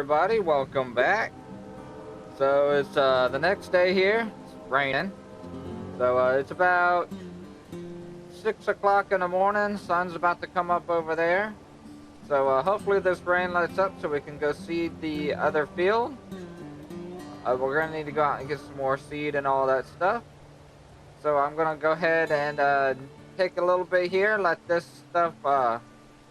everybody, welcome back. So it's the next day here. It's raining. So it's about 6 o'clock in the morning. Sun's about to come up over there. So hopefully this rain lets up so we can go seed the other field. We're gonna need to go out and get some more seed and all that stuff. So I'm gonna go ahead and take a little bit here, let this stuff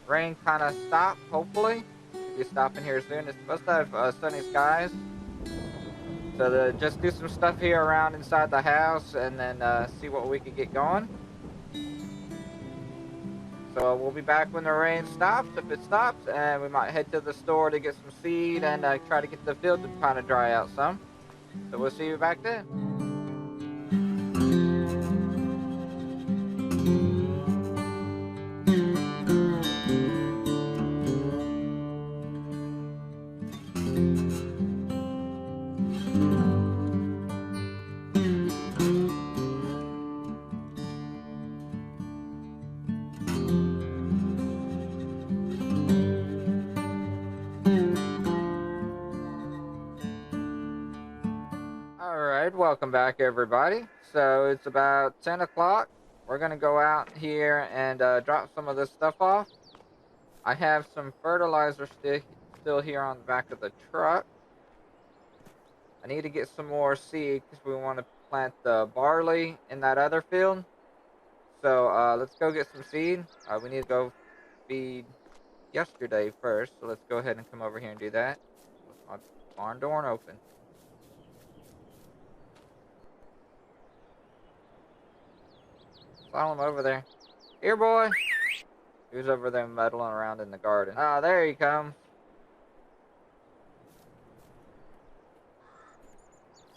rain kind of stop. Hopefully, should be stopping here soon. It's supposed to have sunny skies. So just do some stuff here around inside the house and then see what we can get going. So we'll be back when the rain stops, if it stops, and we might head to the store to get some seed and try to get the field to kind of dry out some. So we'll see you back then. Alright, welcome back everybody. So it's about 10 o'clock. We're going to go out here and drop some of this stuff off. I have some fertilizer still here on the back of the truck. I need to get some more seed because we want to plant the barley in that other field. So let's go get some seed. We need to go feed yesterday first. So let's go ahead and come over here and do that. With my barn door open. Follow him over there. Here, boy. He was over there meddling around in the garden. Ah, there he comes.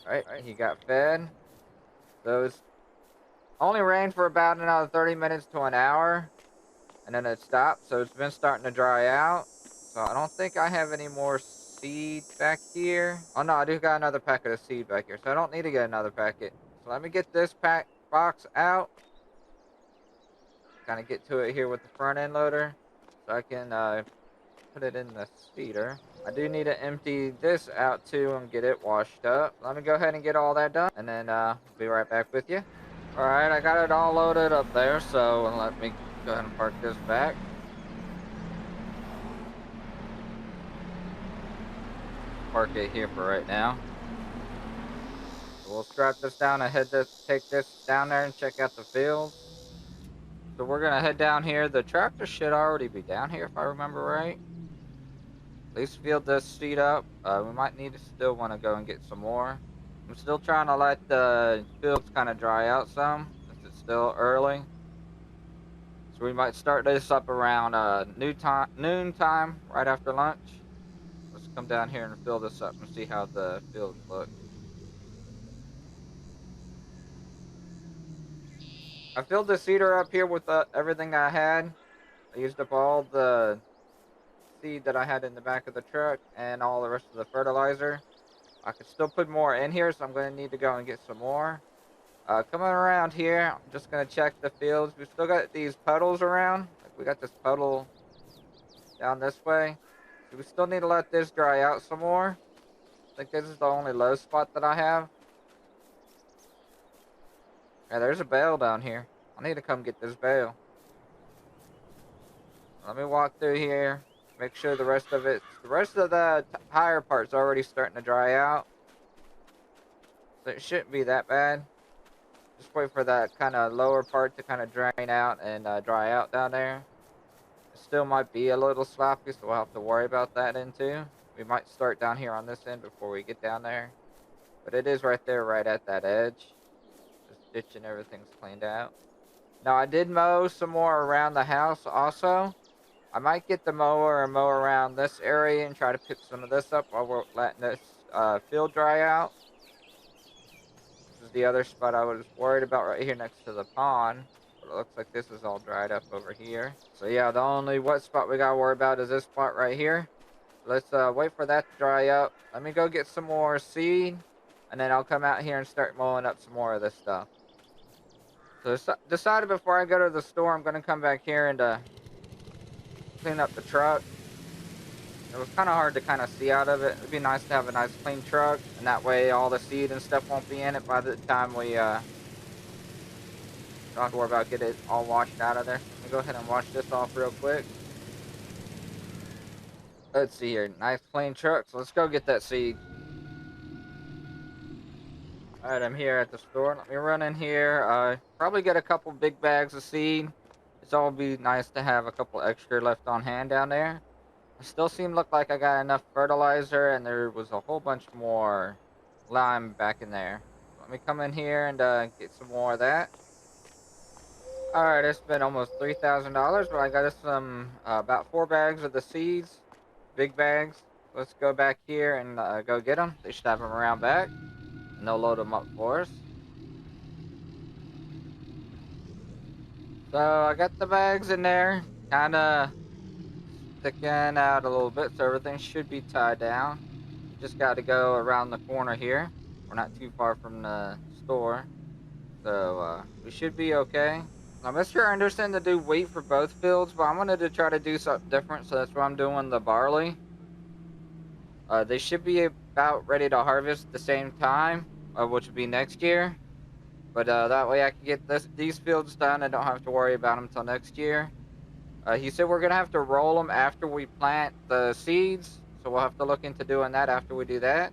Alright, he got fed. So it's only rained for about another 30 minutes to an hour. And then it stopped. So it's been starting to dry out. So I don't think I have any more seed back here. Oh no, I do got another packet of seed back here. So I don't need to get another packet. So let me get this box out. Kind of get to it here with the front end loader so I can put it in the seeder. I do need to empty this out too and get it washed up. Let me go ahead and get all that done and then be right back with you. Alright, I got it all loaded up there, so let me go ahead and park this back. Park it here for right now. So we'll strap this down and take this down there and check out the field. So we're gonna head down here. The tractor should already be down here if I remember right. At least field this seed up. We might need to still want to go and get some more. I'm still trying to let the fields kind of dry out some, since it's still early. So we might start this up around noon time, right after lunch. Let's come down here and fill this up and see how the fields look. I filled the seeder up here with everything I had. I used up all the seed that I had in the back of the truck and all the rest of the fertilizer. I could still put more in here, so I'm going to need to go and get some more. Coming around here, I'm just going to check the fields. We've still got these puddles around. Like we got this puddle down this way. So we still need to let this dry out some more. I think this is the only low spot that I have. Yeah, there's a bale down here. I need to come get this bale. Let me walk through here. Make sure the rest of the higher part's already starting to dry out. So it shouldn't be that bad. Just wait for that kind of lower part to kind of drain out and dry out down there. It still might be a little sloppy, so we'll have to worry about that in too. We might start down here on this end before we get down there. But it is right there, right at that edge. Just ditching everything's cleaned out. Now I did mow some more around the house also. I might get the mower and mow around this area and try to pick some of this up while we're letting this field dry out. This is the other spot I was worried about right here next to the pond. But it looks like this is all dried up over here. So yeah, the only wet spot we gotta worry about is this spot right here. Let's wait for that to dry up. Let me go get some more seed. And then I'll come out here and start mowing up some more of this stuff. So decided before I go to the store, I'm going to come back here and clean up the truck. It was kind of hard to kind of see out of it. It'd be nice to have a nice clean truck, and that way all the seed and stuff won't be in it by the time we don't have to worry about getting it all washed out of there. So let me go ahead and wash this off real quick. Let's see here. Nice clean truck. So let's go get that seed. Alright, I'm here at the store. Let me run in here. Probably get a couple big bags of seed. It's all be nice to have a couple extra left on hand down there. I still look like I got enough fertilizer, and there was a whole bunch more lime back in there. Let me come in here and get some more of that. Alright, I spent almost $3,000, but I got us some about 4 bags of the seeds, big bags. Let's go back here and go get them. They should have them around back, and they'll load them up for us. So I got the bags in there, kind of sticking out a little bit, so everything should be tied down. You just got to go around the corner here. We're not too far from the store, so we should be okay. I'm not sure I understand to do wheat for both fields, but I wanted to try to do something different, so that's why I'm doing the barley. They should be about ready to harvest at the same time, which would be next year. But that way I can get these fields done and don't have to worry about them until next year. He said we're going to have to roll them after we plant the seeds, so we'll have to look into doing that after we do that.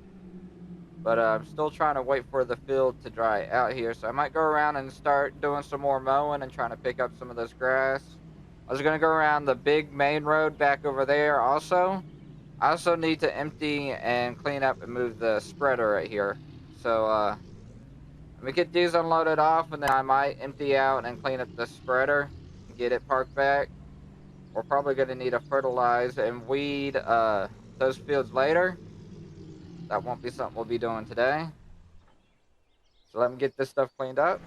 But I'm still trying to wait for the field to dry out here. So I might go around and start doing some more mowing and trying to pick up some of this grass. I was going to go around the big main road back over there also. I also need to empty and clean up and move the spreader right here. So let me get these unloaded off, and then I might empty out and clean up the spreader and get it parked back. We're probably going to need to fertilize and weed those fields later. That won't be something we'll be doing today. So let me get this stuff cleaned up.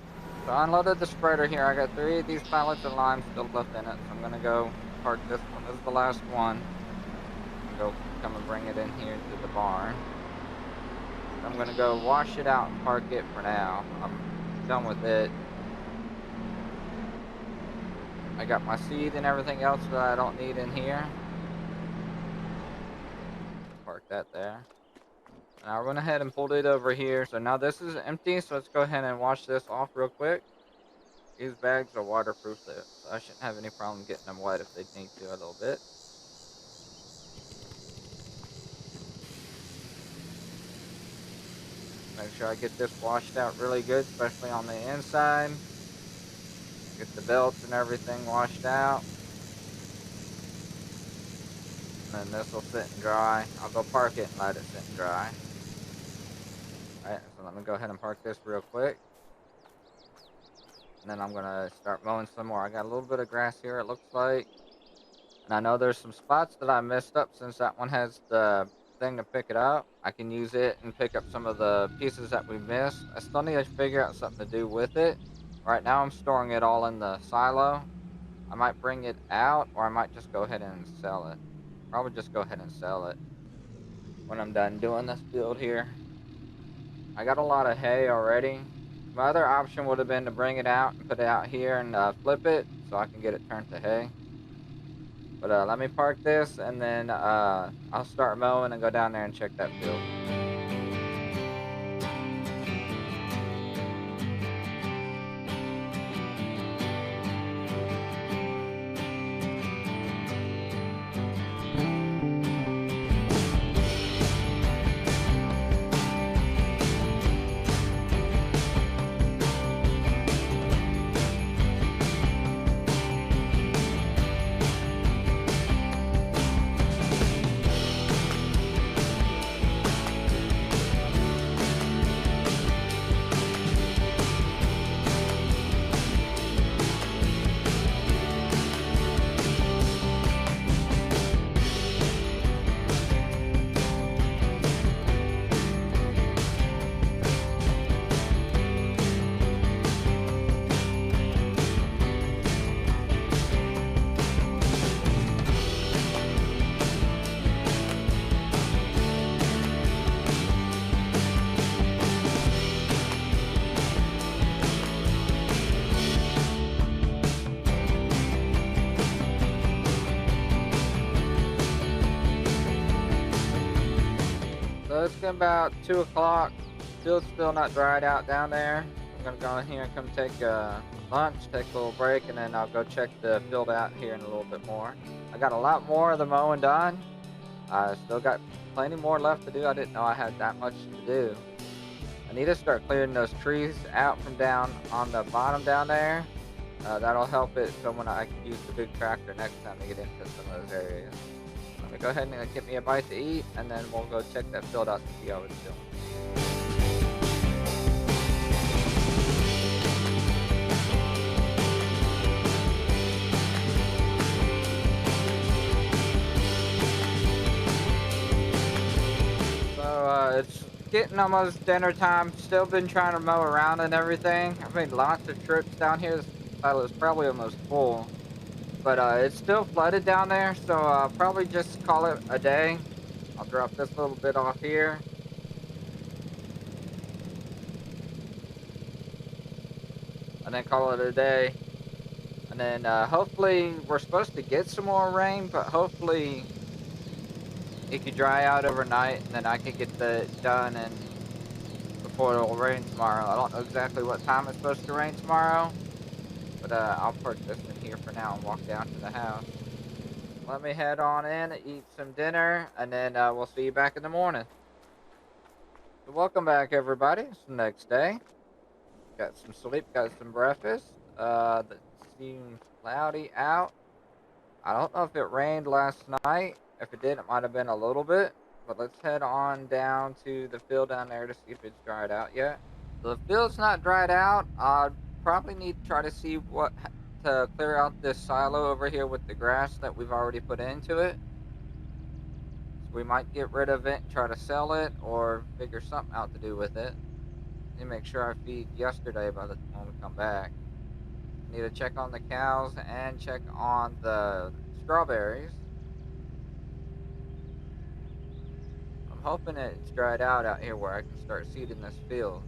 So I unloaded the spreader here. I got 3 of these pallets of lime still left in it. So I'm going to go park this one. This is the last one. Come and bring it in here to the barn. So I'm going to go wash it out and park it for now. I'm done with it. I got my seed and everything else that I don't need in here. Park that there. And I went ahead and pulled it over here. So now this is empty, so let's go ahead and wash this off real quick. These bags are waterproof, so I shouldn't have any problem getting them wet if they need to a little bit. Make sure I get this washed out really good, especially on the inside. Get the belts and everything washed out. And then this will sit and dry. I'll go park it and let it sit and dry. Alright, so let me go ahead and park this real quick. And then I'm going to start mowing some more. I got a little bit of grass here, it looks like. And I know there's some spots that I messed up since that one has the thing to pick it up. I can use it and pick up some of the pieces that we missed. I still need to figure out something to do with it. Right now I'm storing it all in the silo. I might bring it out, or I might just go ahead and sell it. Probably just go ahead and sell it when I'm done doing this build here. I got a lot of hay already. My other option would have been to bring it out and put it out here and flip it so I can get it turned to hay. But let me park this, and then I'll start mowing and go down there and check that field. it's getting about 2 o'clock. Field's still not dried out down there. I'm gonna go in here and come take lunch, take a little break, and then I'll go check the field out here in a little bit more. I got a lot more of the mowing done. I still got plenty more left to do. I didn't know I had that much to do. I need to start clearing those trees out from down on the bottom down there. That'll help it so when I can use the big tractor next time to get into some of those areas. Let me go ahead and get me a bite to eat, and then we'll go check that field out to see how it's doing. It's getting almost dinner time. Still been trying to mow around and everything. I've made lots of trips down here. This silo is probably almost full, but it's still flooded down there, so I'll probably just call it a day. I'll drop this little bit off here. And then call it a day. And then hopefully we're supposed to get some more rain, but hopefully it could dry out overnight, and then I could get that done and before it'll rain tomorrow. I don't know exactly what time it's supposed to rain tomorrow, but I'll park this in here for now and walk down to the house. Let me head on in, eat some dinner, and then we'll see you back in the morning. So welcome back, everybody. It's the next day. Got some sleep, got some breakfast. It seems cloudy out. I don't know if it rained last night. If it did, it might have been a little bit. But let's head on down to the field down there to see if it's dried out yet. The field's not dried out. I'd probably need to try to see what to clear out this silo over here with the grass that we've already put into it. So we might get rid of it and try to sell it or figure something out to do with it. Need to make sure I feed yesterday by the time we come back. Need to check on the cows and check on the strawberries. I'm hoping it's dried out here where I can start seeding this field.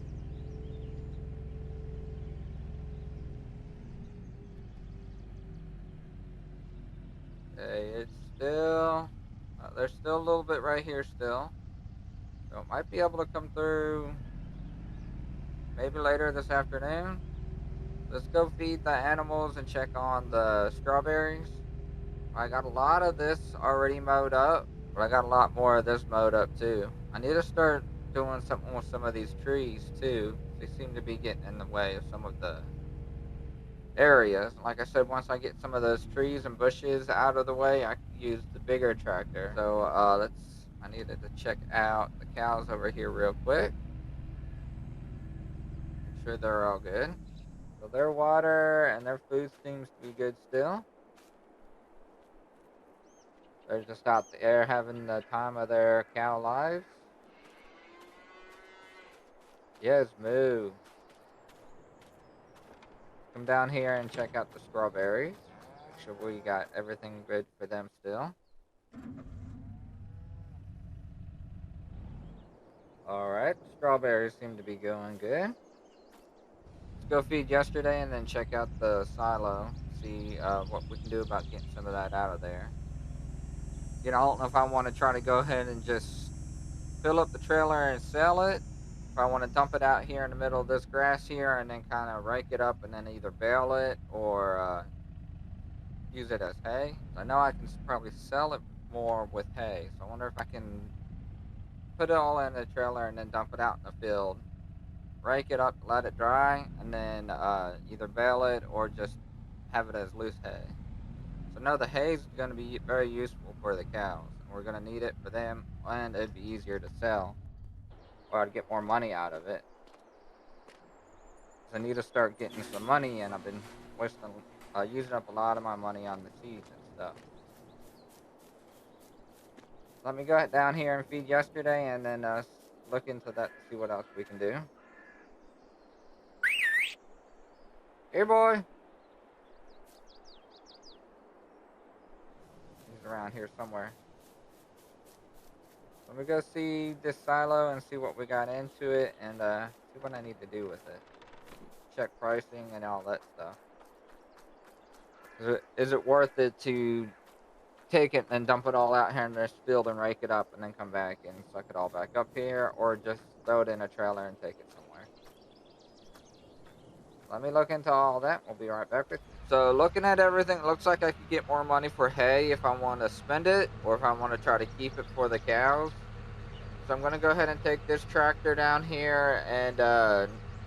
Okay, it's still, there's still a little bit right here still. So it might be able to come through maybe later this afternoon. Let's go feed the animals and check on the strawberries. I got a lot of this already mowed up, but I got a lot more of this mowed up too. I need to start doing something with some of these trees too. They seem to be getting in the way of some of the areas. Like I said, once I get some of those trees and bushes out of the way, I can use the bigger tractor. So I needed to check out the cows over here real quick. Make sure they're all good. So their water and their food seems to be good still. They're just out there having the time of their cow lives. Yes, moo. Come down here and check out the strawberries. Make sure we got everything good for them still. Alright, the strawberries seem to be going good. Let's go feed yesterday and then check out the silo. See what we can do about getting some of that out of there. You know, I don't know if I want to try to go ahead and just fill up the trailer and sell it. If I want to dump it out here in the middle of this grass here and then kind of rake it up and then either bale it or use it as hay. I know I can probably sell it more with hay. So I wonder if I can put it all in the trailer and then dump it out in the field. Rake it up, let it dry, and then either bale it or just have it as loose hay. So no, the hay is going to be very useful for the cows. We're going to need it for them, and it'd be easier to sell, or I'd get more money out of it. I need to start getting some money, and I've been using up a lot of my money on the seeds and stuff. Let me go down here and feed yesterday, and then look into that to see what else we can do. Here, boy. Around here somewhere. Let me go see this silo and see what we got into it and see what I need to do with it. Check pricing and all that stuff. Is it worth it to take it and dump it all out here in this field and rake it up and then come back and suck it all back up here, or just throw it in a trailer and take it somewhere. Let me look into all that. We'll be right back with you. So looking at everything, it looks like I could get more money for hay if I want to spend it, or if I want to try to keep it for the cows. So I'm going to go ahead and take this tractor down here and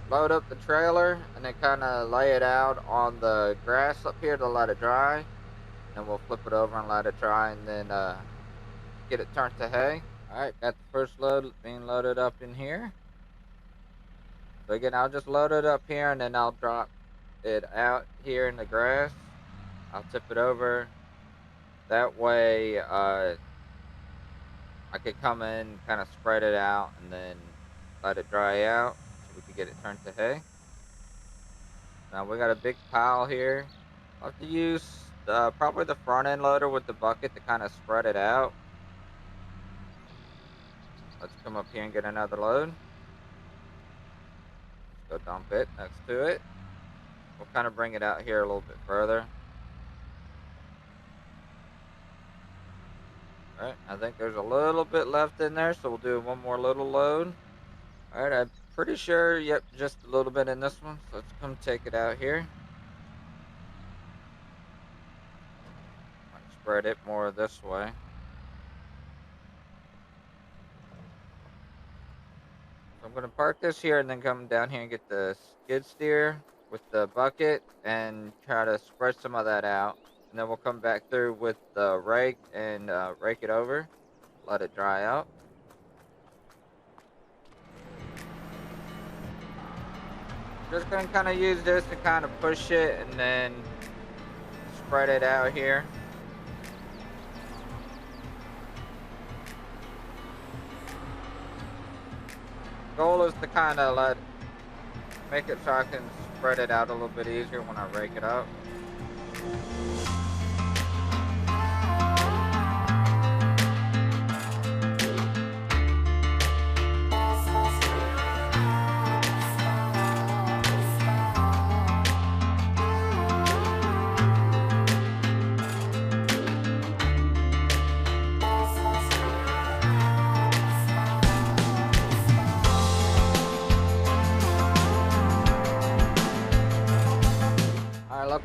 load up the trailer and then kind of lay it out on the grass up here to let it dry. And we'll flip it over and let it dry and then get it turned to hay. Alright, got the first load being loaded up in here. So again, I'll just load it up here and then I'll drop it out here in the grass. I'll tip it over. That way I could come in, kind of spread it out and then let it dry out so we could get it turned to hay. Now we got a big pile here. I'll have to use probably the front end loader with the bucket to kind of spread it out. Let's come up here and get another load. Let's go dump it next to it. We'll kind of bring it out here a little bit further. Alright, I think there's a little bit left in there, so we'll do one more little load. Alright, I'm pretty sure, yep, just a little bit in this one. So let's come take it out here. Might spread it more this way. So I'm going to park this here and then come down here and get the skid steer with the bucket and try to spread some of that out. And then we'll come back through with the rake and rake it over. Let it dry out. Just going to kind of use this to kind of push it and then spread it out here. Goal is to kind of make it so I can spread it out a little bit easier when I rake it up.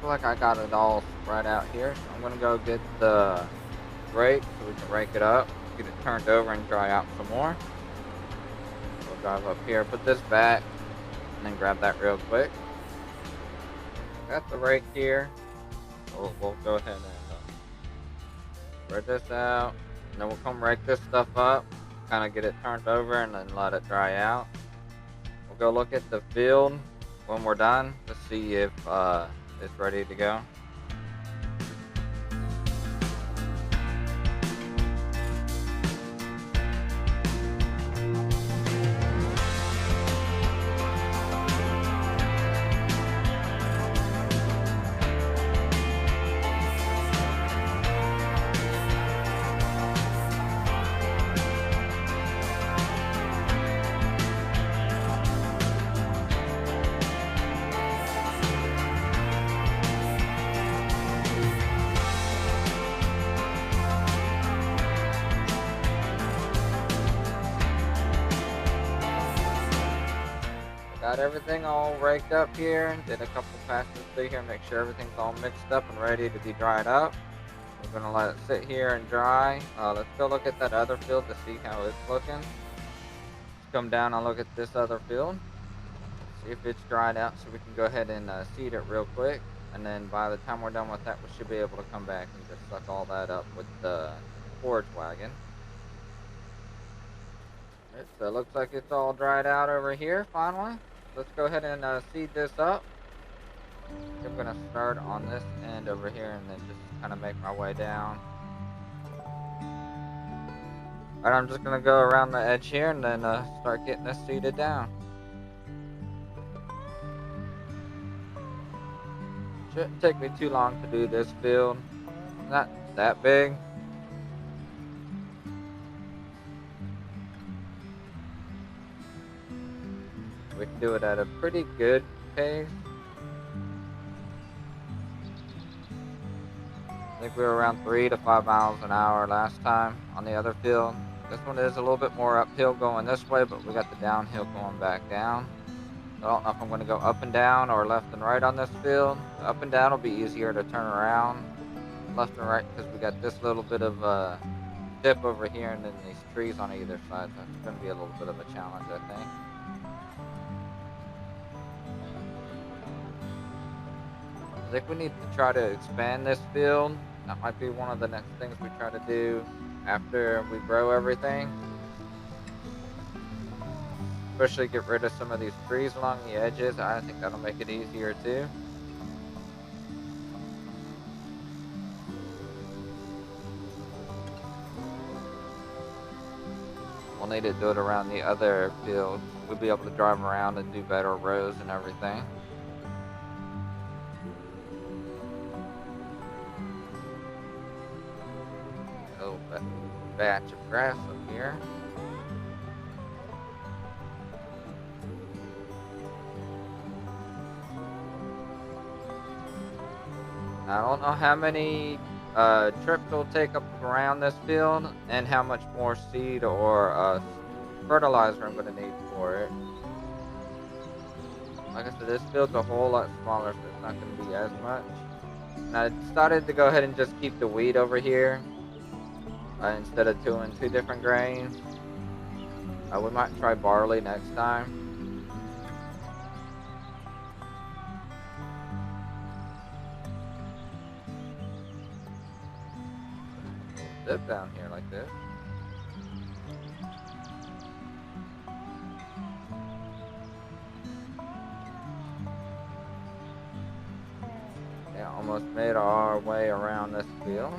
Like I got it all spread out here. So I'm gonna go get the rake so we can rake it up, get it turned over and dry out some more. We'll drive up here, put this back, and then grab that real quick. Got the rake here. We'll go ahead and spread this out, and then we'll come rake this stuff up, kind of get it turned over, and then let it dry out. We'll go look at the field when we're done to see if it's ready to go. Got everything all raked up here. Did a couple passes through here, make sure everything's all mixed up and ready to be dried up. We're gonna let it sit here and dry. Let's go look at that other field to see how it's looking. Let's come down and look at this other field. See if it's dried out so we can go ahead and seed it real quick. And then by the time we're done with that, we should be able to come back and just suck all that up with the forage wagon. Alright, so it looks like it's all dried out over here finally. Let's go ahead and seed this up. I'm going to start on this end over here and then just kind of make my way down. Alright, I'm just going to go around the edge here and then start getting this seeded down. Shouldn't take me too long to do this field. Not that big. We can do it at a pretty good pace. think we were around 3 to 5 miles an hour last time on the other field. This one is a little bit more uphill going this way, but we got the downhill going back down. I don't know if I'm going to go up and down or left and right on this field. Up and down will be easier to turn around. Left and right because we got this little bit of a dip over here and then these trees on either side. So it's going to be a little bit of a challenge, I think. I think we need to try to expand this field. That might be one of the next things we try to do after we grow everything. Especially get rid of some of these trees along the edges. I think that'll make it easier too. We'll need to do it around the other field. We'll be able to drive around and do better rows and everything. A little batch of grass up here. I don't know how many trips it'll take up around this field and how much more seed or fertilizer I'm going to need for it. Like I said, this field's a whole lot smaller, so it's not going to be as much. And I decided to go ahead and just keep the wheat over here instead of doing 2 different grains. We might try barley next time. Dip down here like this. Yeah, almost made our way around this field.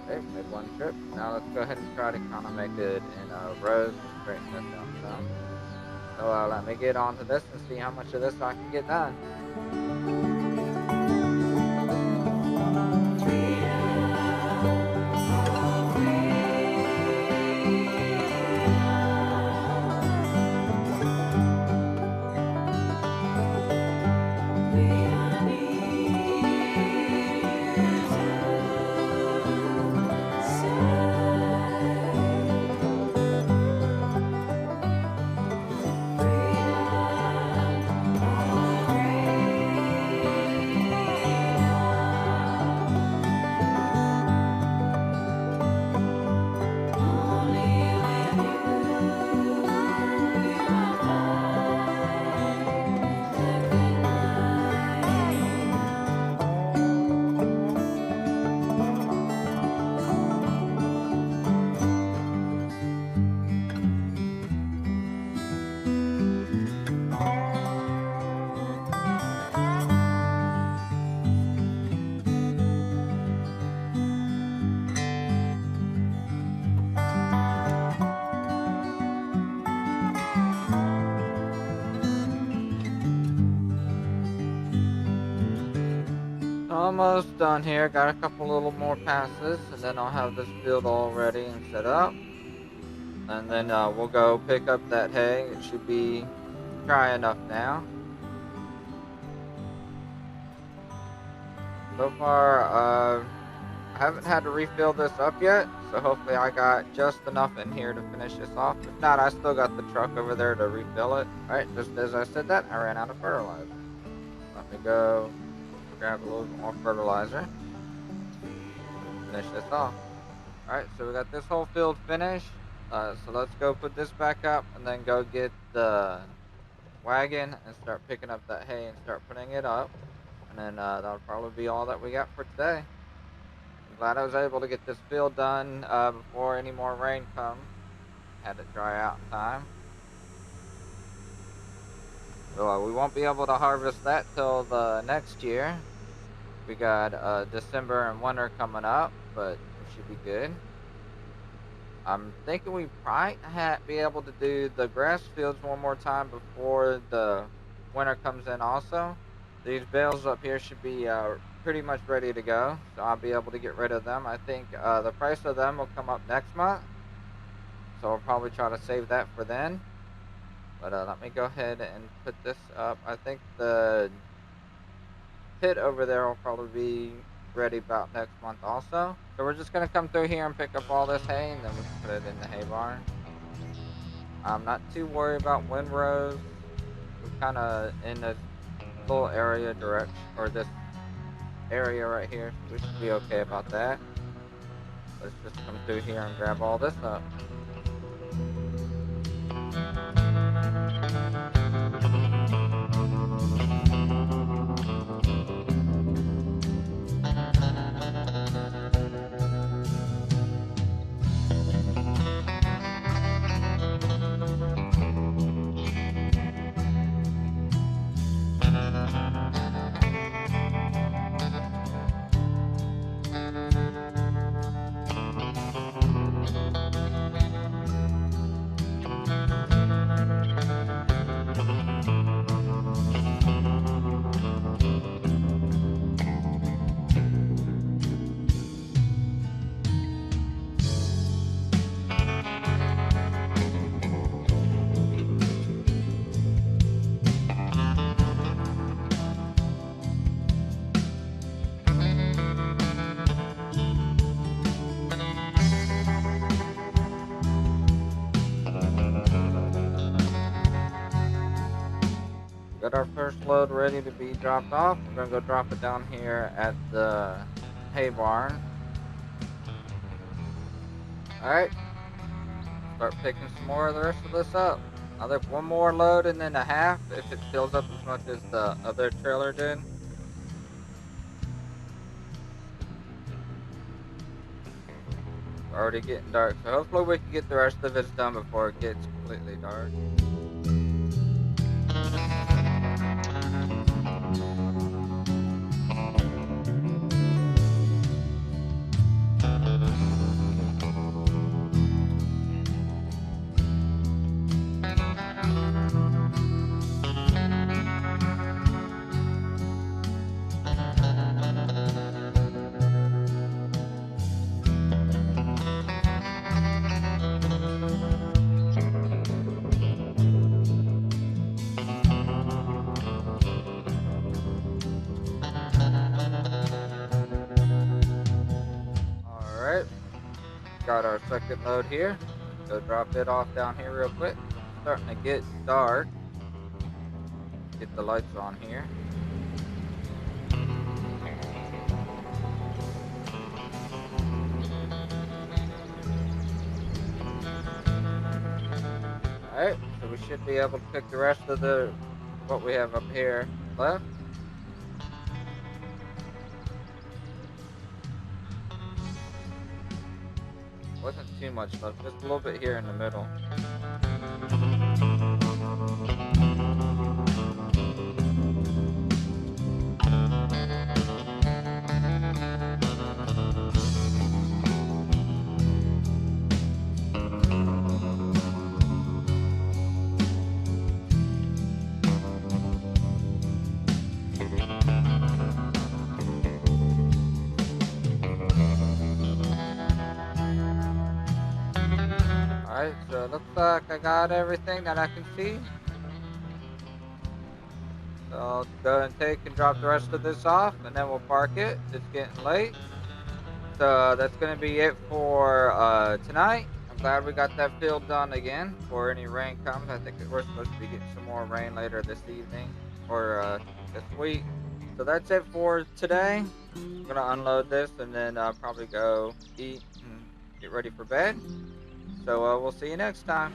Okay, made one trip. Now let's go ahead and try to kind of make it in rows and straighten this out some. So let me get onto this and see how much of this I can get done. Almost done here. Got a couple little more passes, and then I'll have this field all ready and set up. And then we'll go pick up that hay. It should be dry enough now. So far, I haven't had to refill this up yet, so hopefully I got just enough in here to finish this off. If not, I still got the truck over there to refill it. Alright, just as I said that, I ran out of fertilizer. Let me go grab a little bit more fertilizer. Finish this off. Alright, so we got this whole field finished. So let's go put this back up and then go get the wagon and start picking up that hay and start putting it up. And then that'll probably be all that we got for today. I'm glad I was able to get this field done before any more rain comes. Had it dry out in time. So we won't be able to harvest that till the next year. We got December and winter coming up, but it should be good. I'm thinking we might be able to do the grass fields one more time before the winter comes in also. These bales up here should be pretty much ready to go, so I'll be able to get rid of them. I think the price of them will come up next month, so I'll probably try to save that for then. But let me go ahead and put this up. I think the pit over there will probably be ready about next month also. So we're just going to come through here and pick up all this hay, and then we can put it in the hay barn. I'm not too worried about windrows. We're kind of in this little area direction, or this area right here. So we should be okay about that. Let's just come through here and grab all this up. Got our first load ready to be dropped off. We're gonna go drop it down here at the hay barn. Alright, start picking some more of the rest of this up. Another one more load and then a half if it fills up as much as the other trailer did. It's already getting dark, so hopefully we can get the rest of this done before it gets completely dark. Got our second load here. Go drop it off down here real quick. It's starting to get dark. Get the lights on here. Alright, so we should be able to pick the rest of what we have up here left. Wasn't too much left, just a little bit here in the middle. Alright, so it looks like I got everything that I can see. So I'll go and take and drop the rest of this off, and then we'll park it. It's getting late. So that's going to be it for tonight. I'm glad we got that field done again before any rain comes. I think we're supposed to be getting some more rain later this evening or this week. So that's it for today. I'm going to unload this and then I'll probably go eat and get ready for bed. So we'll see you next time.